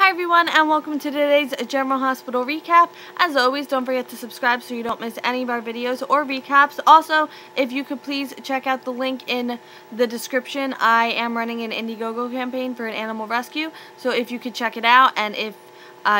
Hi everyone, and welcome to today's General Hospital recap. As always, don't forget to subscribe so you don't miss any of our videos or recaps. Also, if you could please check out the link in the description. I am running an Indiegogo campaign for an animal rescue, so if you could check it out, and if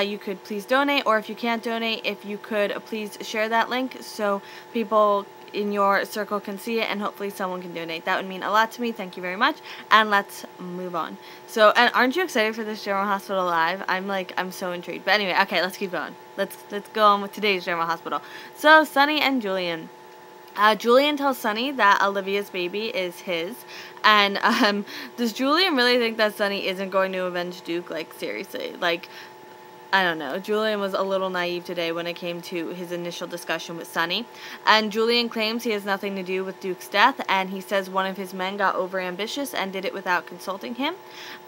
you could please donate, or if you can't donate, if you could please share that link so people in your circle can see it and hopefully someone can donate. That would mean a lot to me. Thank you very much. And let's move on. So, and aren't you excited for this General Hospital Live? I'm so intrigued. But anyway, okay, let's keep going. Let's go on with today's General Hospital. So, Sunny and Julian. Julian tells Sunny that Olivia's baby is his, and does Julian really think that Sunny isn't going to avenge Duke? Like, seriously, like, I don't know. Julian was a little naive today when it came to his initial discussion with Sunny. And Julian claims he has nothing to do with Duke's death, and he says one of his men got overambitious and did it without consulting him.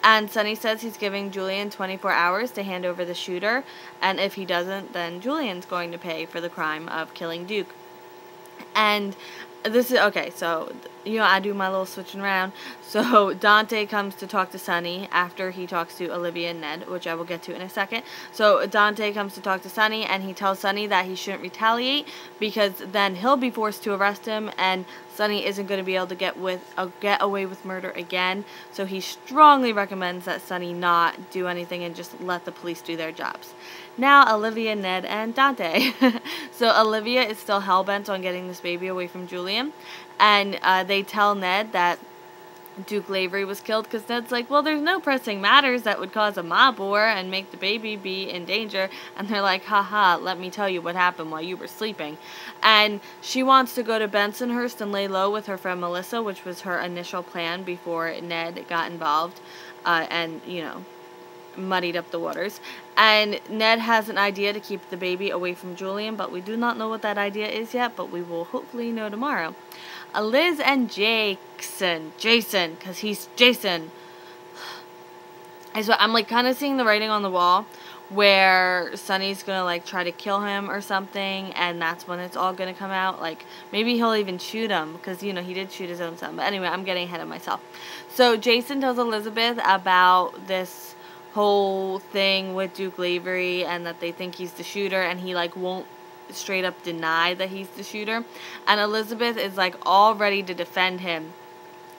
And Sunny says he's giving Julian 24 hours to hand over the shooter, and if he doesn't, then Julian's going to pay for the crime of killing Duke. And this is, okay, so, you know, I do my little switching around. So, Dante comes to talk to Sunny after he talks to Olivia and Ned, which I will get to in a second. So, Dante comes to talk to Sunny, and he tells Sunny that he shouldn't retaliate, because then he'll be forced to arrest him, and Sunny isn't going to be able to get away with murder again. So, he strongly recommends that Sunny not do anything and just let the police do their jobs. Now, Olivia, Ned, and Dante. So, Olivia is still hell-bent on getting this baby away from Julian. And they tell Ned that Duke Lavery was killed, because Ned's like, well, there's no pressing matters that would cause a mob war and make the baby be in danger. And they're like, haha, let me tell you what happened while you were sleeping. And she wants to go to Bensonhurst and lay low with her friend Melissa, which was her initial plan before Ned got involved and, you know, muddied up the waters. And Ned has an idea to keep the baby away from Julian, but we do not know what that idea is yet, but we will hopefully know tomorrow. Liz and Jason, because he's Jason. So I'm like kind of seeing the writing on the wall where Sunny's gonna like try to kill him or something, and that's when it's all gonna come out. Like maybe he'll even shoot him, because you know he did shoot his own son. But anyway, I'm getting ahead of myself. So Jason tells Elizabeth about this whole thing with Duke Lavery and that they think he's the shooter, and he like won't straight up deny that he's the shooter. And Elizabeth is like all ready to defend him,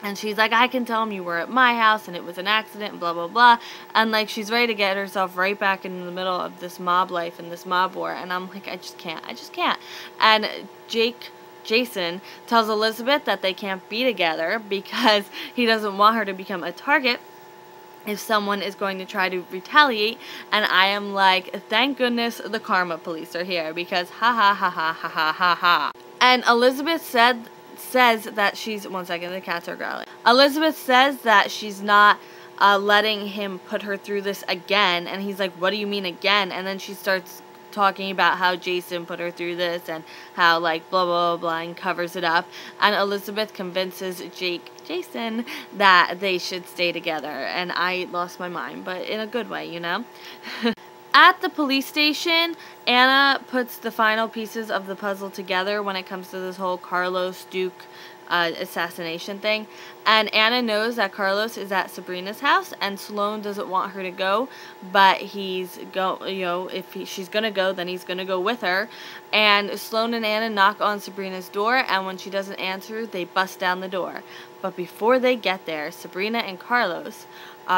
and she's like, I can tell him you were at my house and it was an accident and blah blah blah, and like she's ready to get herself right back in the middle of this mob life and this mob war. And I'm like, I just can't. And Jason tells Elizabeth that they can't be together because he doesn't want her to become a target if someone is going to try to retaliate. And I am like, thank goodness the karma police are here, because ha ha ha ha ha ha ha ha. And Elizabeth says that she's, one second, the cats are growling. Elizabeth says that she's not letting him put her through this again, and he's like, what do you mean again? And then she starts talking about how Jason put her through this and how like blah blah blah, and covers it up. And Elizabeth convinces Jason that they should stay together, and I lost my mind, but in a good way, you know. At the police station, Anna puts the final pieces of the puzzle together when it comes to this whole Carlos Duke assassination thing. And Anna knows that Carlos is at Sabrina's house, and Sloane doesn't want her to go, but she's gonna go, then he's gonna go with her. And Sloane and Anna knock on Sabrina's door, and when she doesn't answer, they bust down the door. But before they get there, Sabrina and Carlos,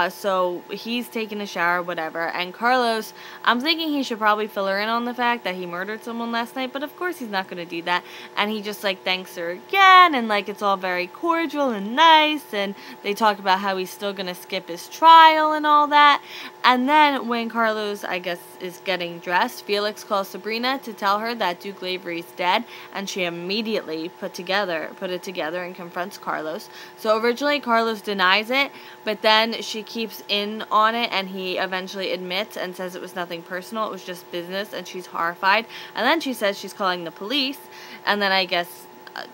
so he's taking a shower, whatever, and Carlos, I'm thinking he should probably fill her in on the fact that he murdered someone last night, but of course he's not going to do that. And he just like thanks her again, and like it's all very cordial and nice, and they talk about how he's still going to skip his trial and all that. And then when Carlos, I guess, is getting dressed, Felix calls Sabrina to tell her that Duke Lavery's dead, and she immediately put it together and confronts Carlos. So originally Carlos denies it, but then she keeps in on it, and he eventually admits and says it was nothing personal, it was just business, and she's horrified. And then she says she's calling the police, and then I guess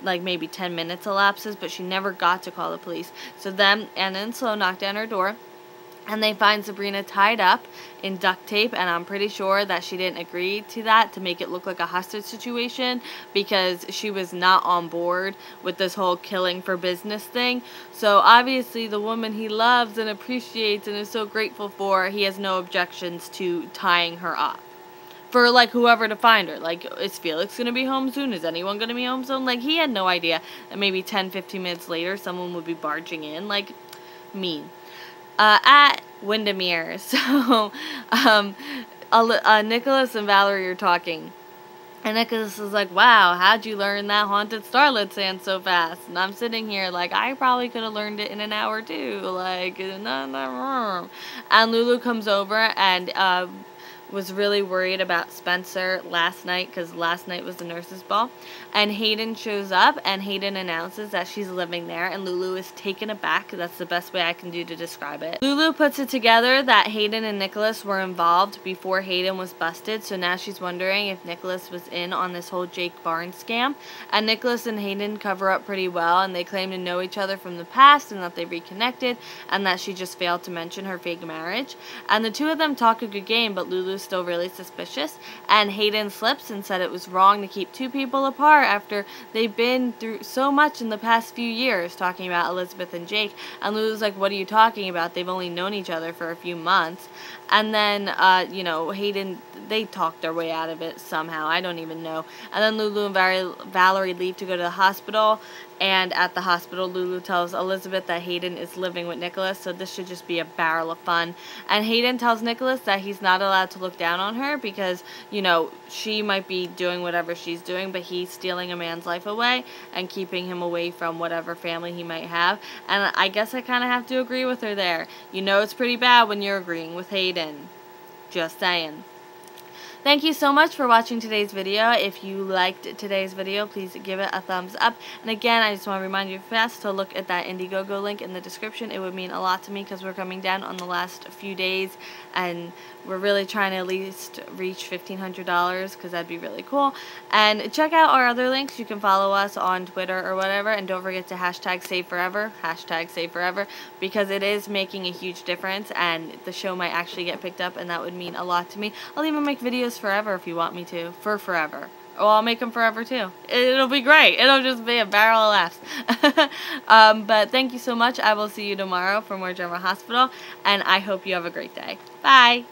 like maybe 10 minutes elapses, but she never got to call the police. So then Anna and Sloane knock down her door, And they find Sabrina tied up in duct tape, and I'm pretty sure that she didn't agree to that to make it look like a hostage situation, because she was not on board with this whole killing for business thing. So obviously the woman he loves and appreciates and is so grateful for, he has no objections to tying her up. For, like, whoever to find her. Like, is Felix going to be home soon? Is anyone going to be home soon? Like, he had no idea that maybe 10-15 minutes later someone would be barging in. Like, mean. At Windermere. So, Nicholas and Valerie are talking. And Nicholas is like, wow, how'd you learn that haunted starlet sand so fast? And I'm sitting here like, I probably could have learned it in an hour too. Like, no. And Lulu comes over and was really worried about Spencer last night, because last night was the nurse's ball. And Hayden shows up, and Hayden announces that she's living there, and Lulu is taken aback. That's the best way I can do to describe it. Lulu puts it together that Hayden and Nicholas were involved before Hayden was busted, so now she's wondering if Nicholas was in on this whole Jake Barnes scam. And Nicholas and Hayden cover up pretty well, and they claim to know each other from the past, and that they reconnected, and that she just failed to mention her fake marriage. And the two of them talk a good game, but Lulu's still really suspicious, and Hayden slips and said it was wrong to keep two people apart after they've been through so much in the past few years, talking about Elizabeth and Jake. And Lulu's like, what are you talking about? They've only known each other for a few months. And then, you know, Hayden, they talked their way out of it somehow. I don't even know. And then Lulu and Valerie leave to go to the hospital. And at the hospital, Lulu tells Elizabeth that Hayden is living with Nicholas, so this should just be a barrel of fun. And Hayden tells Nicholas that he's not allowed to look down on her because, you know, she might be doing whatever she's doing, but he's stealing a man's life away and keeping him away from whatever family he might have. And I guess I kind of have to agree with her there. You know it's pretty bad when you're agreeing with Hayden. Just saying. Thank you so much for watching today's video. If you liked today's video, please give it a thumbs up. And again, I just want to remind you fast to look at that Indiegogo link in the description. It would mean a lot to me because we're coming down on the last few days, and we're really trying to at least reach $1,500 because that'd be really cool. And check out our other links. You can follow us on Twitter or whatever, and don't forget to #SaveForever, because it is making a huge difference, and the show might actually get picked up, and that would mean a lot to me. I'll even make videos forever if you want me to, for forever. Well, I'll make them forever too. It'll be great. It'll just be a barrel of laughs. But thank you so much. I will see you tomorrow for more General Hospital, and I hope you have a great day. Bye.